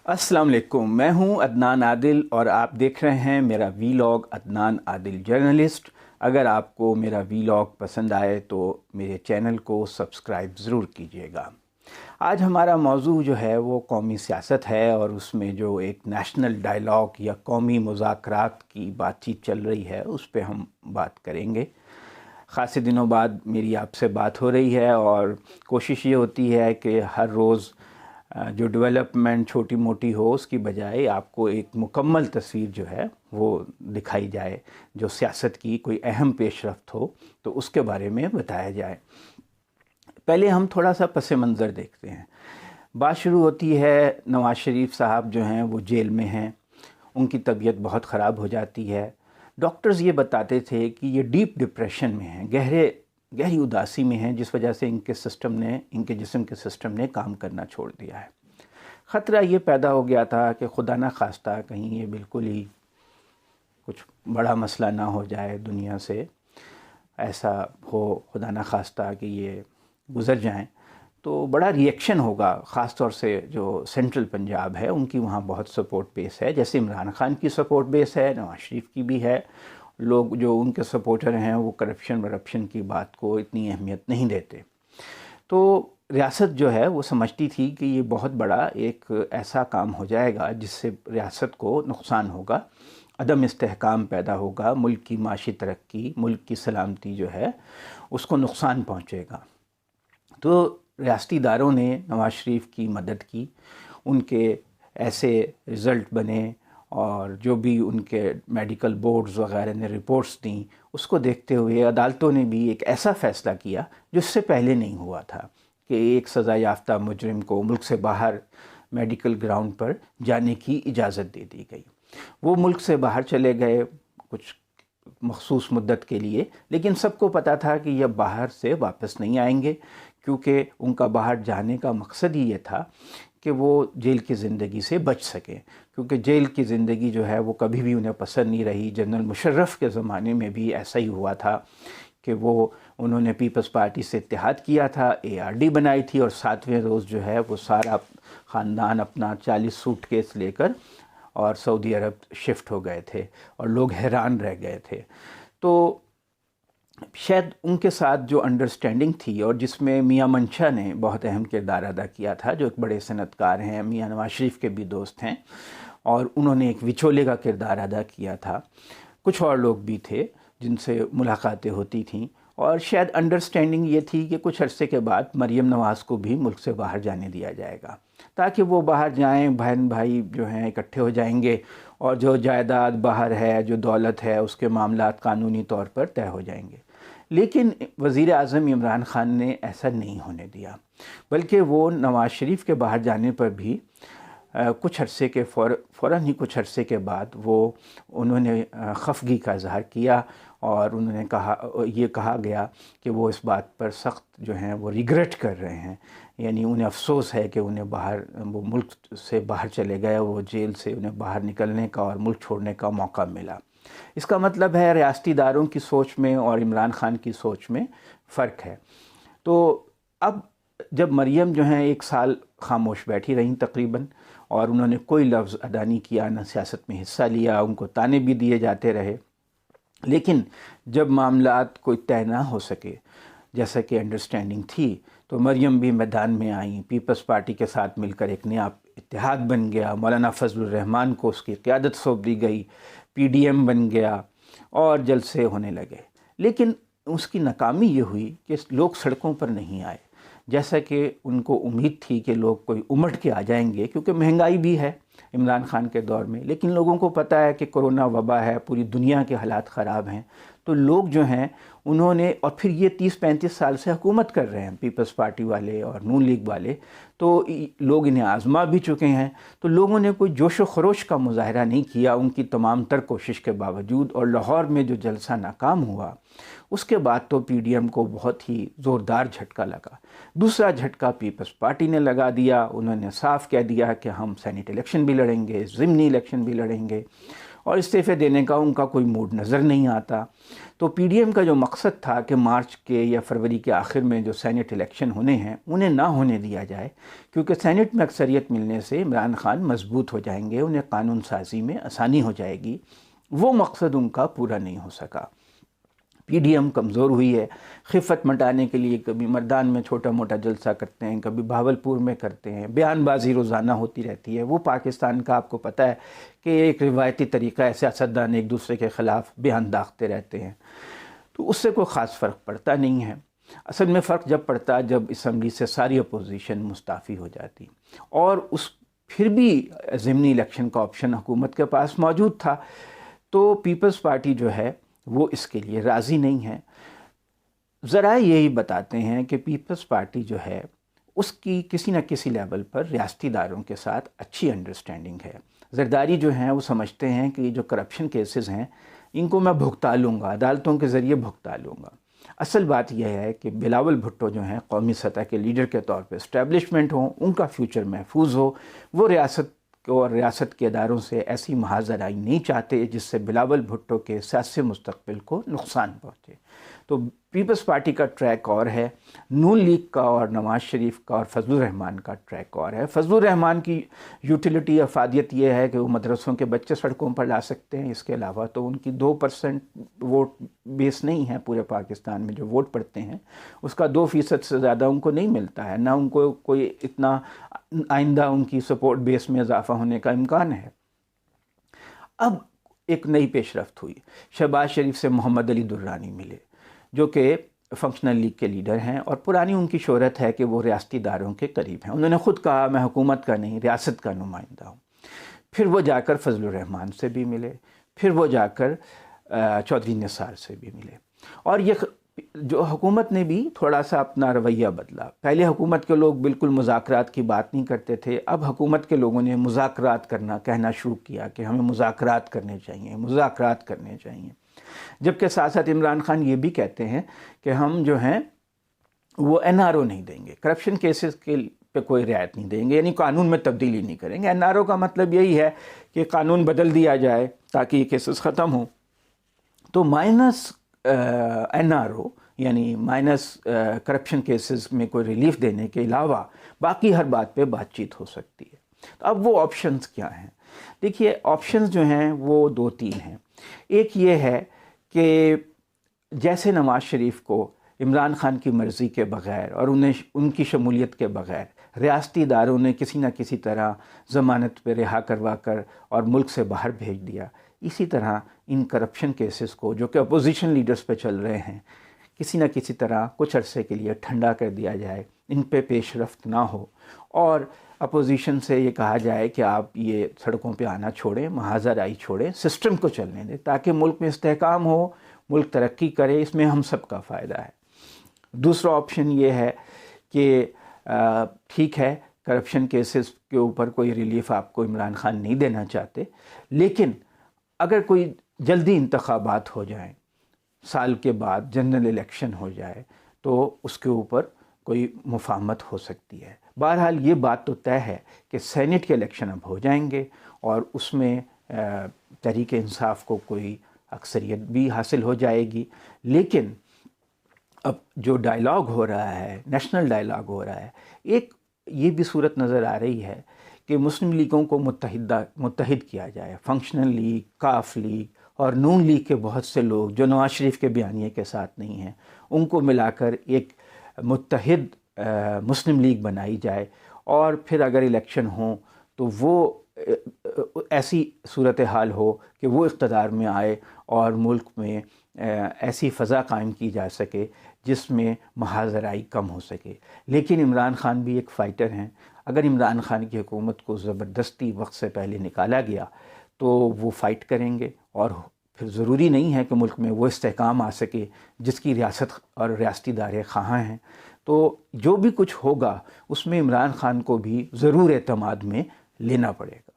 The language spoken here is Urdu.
السلام علیکم، میں ہوں عدنان عادل اور آپ دیکھ رہے ہیں میرا ویلاگ عدنان عادل جرنلسٹ۔ اگر آپ کو میرا ویلاگ پسند آئے تو میرے چینل کو سبسکرائب ضرور کیجیے گا۔ آج ہمارا موضوع جو ہے وہ قومی سیاست ہے، اور اس میں جو ایک نیشنل ڈائلاگ یا قومی مذاکرات کی بات چیت چل رہی ہے اس پہ ہم بات کریں گے۔ خاصے دنوں بعد میری آپ سے بات ہو رہی ہے، اور کوشش یہ ہوتی ہے کہ ہر روز جو ڈیولپمنٹ چھوٹی موٹی ہو اس کی بجائے آپ کو ایک مکمل تصویر جو ہے وہ دکھائی جائے، جو سیاست کی کوئی اہم پیش رفت ہو تو اس کے بارے میں بتایا جائے۔ پہلے ہم تھوڑا سا پس منظر دیکھتے ہیں۔ بات شروع ہوتی ہے، نواز شریف صاحب جو ہیں وہ جیل میں ہیں، ان کی طبیعت بہت خراب ہو جاتی ہے۔ ڈاکٹرز یہ بتاتے تھے کہ یہ ڈیپ ڈپریشن میں ہیں، گہری اداسی میں ہیں، جس وجہ سے ان کے جسم کے سسٹم نے کام کرنا چھوڑ دیا ہے۔ خطرہ یہ پیدا ہو گیا تھا کہ خدا نہ خواستہ کہیں یہ بالکل ہی کچھ بڑا مسئلہ نہ ہو جائے، دنیا سے ایسا ہو خدا نہ خواستہ کہ یہ گزر جائیں تو بڑا ری ایکشن ہوگا۔ خاص طور سے جو سینٹرل پنجاب ہے ان کی وہاں بہت سپورٹ بیس ہے، جیسے عمران خان کی سپورٹ بیس ہے، نواز شریف کی بھی ہے۔ لوگ جو ان کے سپورٹر ہیں وہ کرپشن کی بات کو اتنی اہمیت نہیں دیتے۔ تو ریاست جو ہے وہ سمجھتی تھی کہ یہ بہت بڑا ایک ایسا کام ہو جائے گا جس سے ریاست کو نقصان ہوگا، عدم استحکام پیدا ہوگا، ملک کی معاشی ترقی، ملک کی سلامتی جو ہے اس کو نقصان پہنچے گا۔ تو ریاستی اداروں نے نواز شریف کی مدد کی، ان کے ایسے رزلٹ بنے، اور جو بھی ان کے میڈیکل بورڈز وغیرہ نے رپورٹس دیں اس کو دیکھتے ہوئے عدالتوں نے بھی ایک ایسا فیصلہ کیا جو اس سے پہلے نہیں ہوا تھا، کہ ایک سزا یافتہ مجرم کو ملک سے باہر میڈیکل گراؤنڈ پر جانے کی اجازت دے دی گئی۔ وہ ملک سے باہر چلے گئے کچھ مخصوص مدت کے لیے، لیکن سب کو پتہ تھا کہ یہ باہر سے واپس نہیں آئیں گے، کیونکہ ان کا باہر جانے کا مقصد ہی یہ تھا کہ وہ جیل کی زندگی سے بچ سکیں، کیونکہ جیل کی زندگی جو ہے وہ کبھی بھی انہیں پسند نہیں رہی۔ جنرل مشرف کے زمانے میں بھی ایسا ہی ہوا تھا کہ انہوں نے پیپلز پارٹی سے اتحاد کیا تھا، ARD بنائی تھی، اور 7ویں روز جو ہے وہ سارا خاندان اپنا 40 سوٹ کیس لے کر اور سعودی عرب شفٹ ہو گئے تھے، اور لوگ حیران رہ گئے تھے۔ تو شاید ان کے ساتھ جو انڈرسٹینڈنگ تھی، اور جس میں میاں منشا نے بہت اہم کردار ادا کیا تھا، جو ایک بڑے صنعت کار ہیں، میاں نواز شریف کے بھی دوست ہیں، اور انہوں نے ایک وچولے کا کردار ادا کیا تھا۔ کچھ اور لوگ بھی تھے جن سے ملاقاتیں ہوتی تھیں، اور شاید انڈرسٹینڈنگ یہ تھی کہ کچھ عرصے کے بعد مریم نواز کو بھی ملک سے باہر جانے دیا جائے گا، تاکہ وہ باہر جائیں، بہن بھائی جو ہیں اکٹھے ہو جائیں گے، اور جو جائیداد باہر ہے، جو دولت ہے، اس کے معاملات قانونی طور پر طے ہو جائیں گے۔ لیکن وزیر اعظم عمران خان نے ایسا نہیں ہونے دیا، بلکہ وہ نواز شریف کے باہر جانے پر بھی کچھ عرصے کے فوراً ہی کچھ عرصے کے بعد انہوں نے خفگی کا اظہار کیا، اور انہوں نے کہا گیا کہ وہ اس بات پر سخت جو ہیں وہ ریگریٹ کر رہے ہیں، یعنی انہیں افسوس ہے کہ انہیں وہ ملک سے باہر چلے گئے، وہ جیل سے انہیں باہر نکلنے کا اور ملک چھوڑنے کا موقع ملا۔ اس کا مطلب ہے ریاستی اداروں کی سوچ میں اور عمران خان کی سوچ میں فرق ہے۔ تو اب جب مریم جو ہیں 1 سال خاموش بیٹھی رہیں تقریباً، اور انہوں نے کوئی لفظ ادا نہیں کیا، نہ سیاست میں حصہ لیا، ان کو تانے بھی دیے جاتے رہے، لیکن جب معاملات کوئی طے نہ ہو سکے جیسا کہ انڈرسٹینڈنگ تھی، تو مریم بھی میدان میں آئیں، پیپلز پارٹی کے ساتھ مل کر ایک نیا اتحاد بن گیا، مولانا فضل الرحمان کو اس کی قیادت سونپ دی گئی، PDM بن گیا، اور جلسے ہونے لگے۔ لیکن اس کی ناکامی یہ ہوئی کہ لوگ سڑکوں پر نہیں آئے، جیسا کہ ان کو امید تھی کہ لوگ کوئی امٹ کے آ جائیں گے، کیونکہ مہنگائی بھی ہے عمران خان کے دور میں، لیکن لوگوں کو پتہ ہے کہ کرونا وبا ہے، پوری دنیا کے حالات خراب ہیں، تو لوگ جو ہیں انہوں نے، اور پھر یہ 30-35 سال سے حکومت کر رہے ہیں پیپلز پارٹی والے اور نون لیگ والے، تو لوگ انہیں آزما بھی چکے ہیں، تو لوگوں نے کوئی جوش و خروش کا مظاہرہ نہیں کیا ان کی تمام تر کوشش کے باوجود، اور لاہور میں جو جلسہ ناکام ہوا اس کے بعد تو PDM کو بہت ہی زوردار جھٹکا لگا۔ دوسرا جھٹکا پیپلز پارٹی نے لگا دیا، انہوں نے صاف کہہ دیا کہ ہم سینیٹ الیکشن بھی لڑیں گے، ضمنی الیکشن بھی لڑیں گے، اور استعفے دینے کا ان کا کوئی موڈ نظر نہیں آتا۔ تو پی ڈی ایم کا جو مقصد تھا کہ مارچ کے یا فروری کے آخر میں جو سینٹ الیکشن ہونے ہیں انہیں نہ ہونے دیا جائے، کیونکہ سینٹ میں اکثریت ملنے سے عمران خان مضبوط ہو جائیں گے، انہیں قانون سازی میں آسانی ہو جائے گی، وہ مقصد ان کا پورا نہیں ہو سکا۔ پی ڈی ایم کمزور ہوئی ہے، خفت مٹانے کے لیے کبھی مردان میں چھوٹا موٹا جلسہ کرتے ہیں، کبھی بہاولپور میں کرتے ہیں، بیان بازی روزانہ ہوتی رہتی ہے۔ وہ پاکستان کا آپ کو پتہ ہے کہ ایک روایتی طریقہ ہے، سیاستدان ایک دوسرے کے خلاف بیان داغتے رہتے ہیں، تو اس سے کوئی خاص فرق پڑتا نہیں ہے۔ اصل میں فرق جب پڑتا جب اسمبلی سے ساری اپوزیشن مستعفی ہو جاتی، اور پھر بھی ضمنی الیکشن کا آپشن حکومت کے پاس موجود تھا، تو پیپلز پارٹی جو ہے وہ اس کے لیے راضی نہیں ہے۔ ذرائع یہی بتاتے ہیں کہ پیپلز پارٹی جو ہے اس کی کسی نہ کسی لیول پر ریاستی اداروں کے ساتھ اچھی انڈرسٹینڈنگ ہے۔ زرداری جو ہیں وہ سمجھتے ہیں کہ یہ جو کرپشن کیسز ہیں ان کو میں بھگتا لوں گا، عدالتوں کے ذریعے بھگتا لوں گا۔ اصل بات یہ ہے کہ بلاول بھٹو جو ہیں قومی سطح کے لیڈر کے طور پہ اسٹیبلشمنٹ ہوں، ان کا فیوچر محفوظ ہو، وہ ریاست اور ریاست کے اداروں سے ایسی محاذ آرائی نہیں چاہتے جس سے بلاول بھٹو کے سیاسی مستقبل کو نقصان پہنچے۔ تو پیپلز پارٹی کا ٹریک اور ہے، نون لیگ کا اور نواز شریف کا اور فضل الرحمان کا ٹریک اور ہے۔ فضل الرحمان کی یوٹیلیٹی افادیت یہ ہے کہ وہ مدرسوں کے بچے سڑکوں پر لا سکتے ہیں، اس کے علاوہ تو ان کی 2% ووٹ بیس نہیں ہے پورے پاکستان میں جو ووٹ پڑتے ہیں، اس کا 2% سے زیادہ ان کو نہیں ملتا ہے، نہ ان کو کوئی اتنا آئندہ ان کی سپورٹ بیس میں اضافہ ہونے کا امکان ہے۔ اب ایک نئی پیش رفت ہوئی، شہباز شریف سے محمد علی درانی ملے جو کہ فنکشنل لیگ کے لیڈر ہیں، اور پرانی ان کی شہرت ہے کہ وہ ریاستی اداروں کے قریب ہیں۔ انہوں نے خود کہا میں حکومت کا نہیں ریاست کا نمائندہ ہوں۔ پھر وہ جا کر فضل الرحمان سے بھی ملے، پھر وہ جا کر چودھری نثار سے بھی ملے، اور یہ جو حکومت نے بھی تھوڑا سا اپنا رویہ بدلا۔ پہلے حکومت کے لوگ بالکل مذاکرات کی بات نہیں کرتے تھے، اب حکومت کے لوگوں نے مذاکرات کہنا شروع کیا کہ ہمیں مذاکرات کرنے چاہیے، جبکہ ساتھ ساتھ عمران خان یہ بھی کہتے ہیں کہ ہم جو ہیں وہ NRO نہیں دیں گے، کرپشن کیسز کے پہ کوئی رعایت نہیں دیں گے، یعنی قانون میں تبدیلی نہیں کریں گے۔ NRO کا مطلب یہی ہے کہ قانون بدل دیا جائے تاکہ یہ کیسز ختم ہوں۔ تو مائنس NRO یعنی مائنس کرپشن کیسز میں کوئی ریلیف دینے کے علاوہ باقی ہر بات پہ بات چیت ہو سکتی ہے۔ تو اب وہ آپشنز کیا ہیں؟ دیکھیے آپشنز جو ہیں وہ 2-3 ہیں۔ ایک یہ ہے کہ جیسے نواز شریف کو عمران خان کی مرضی کے بغیر اور ان کی شمولیت کے بغیر ریاستی اداروں نے کسی نہ کسی طرح ضمانت پہ رہا کروا کر اور ملک سے باہر بھیج دیا، اسی طرح ان کرپشن کیسز کو جو کہ اپوزیشن لیڈرز پہ چل رہے ہیں کسی نہ کسی طرح کچھ عرصے کے لیے ٹھنڈا کر دیا جائے، ان پہ پیش رفت نہ ہو، اور اپوزیشن سے یہ کہا جائے کہ آپ یہ سڑکوں پہ آنا چھوڑیں، محاذ آرائی چھوڑیں، سسٹم کو چلنے دیں تاکہ ملک میں استحکام ہو، ملک ترقی کرے، اس میں ہم سب کا فائدہ ہے۔ دوسرا آپشن یہ ہے کہ ٹھیک ہے کرپشن کیسز کے اوپر کوئی ریلیف آپ کو عمران خان نہیں دینا چاہتے، لیکن اگر کوئی جلدی انتخابات ہو جائیں، سال کے بعد جنرل الیکشن ہو جائے تو اس کے اوپر کوئی مفاہمت ہو سکتی ہے۔ بہرحال یہ بات تو طے ہے کہ سینٹ کے الیکشن اب ہو جائیں گے اور اس میں تحریک انصاف کو کوئی اکثریت بھی حاصل ہو جائے گی، لیکن اب جو ڈائلاگ ہو رہا ہے، نیشنل ڈائلاگ ہو رہا ہے، ایک یہ بھی صورت نظر آ رہی ہے کہ مسلم لیگوں کو متحد کیا جائے، فنکشنل لیگ، کاف لیگ اور نون لیگ کے بہت سے لوگ جو نواز شریف کے بیانیے کے ساتھ نہیں ہیں، ان کو ملا کر ایک متحد مسلم لیگ بنائی جائے، اور پھر اگر الیکشن ہوں تو وہ ایسی صورتحال ہو کہ وہ اقتدار میں آئے اور ملک میں ایسی فضا قائم کی جا سکے جس میں محاذ آرائی کم ہو سکے۔ لیکن عمران خان بھی ایک فائٹر ہیں، اگر عمران خان کی حکومت کو زبردستی وقت سے پہلے نکالا گیا تو وہ فائٹ کریں گے، اور پھر ضروری نہیں ہے کہ ملک میں وہ استحکام آ سکے جس کی ریاست اور ریاستی ادارے خواہاں ہیں۔ تو جو بھی کچھ ہوگا اس میں عمران خان کو بھی ضرور اعتماد میں لینا پڑے گا۔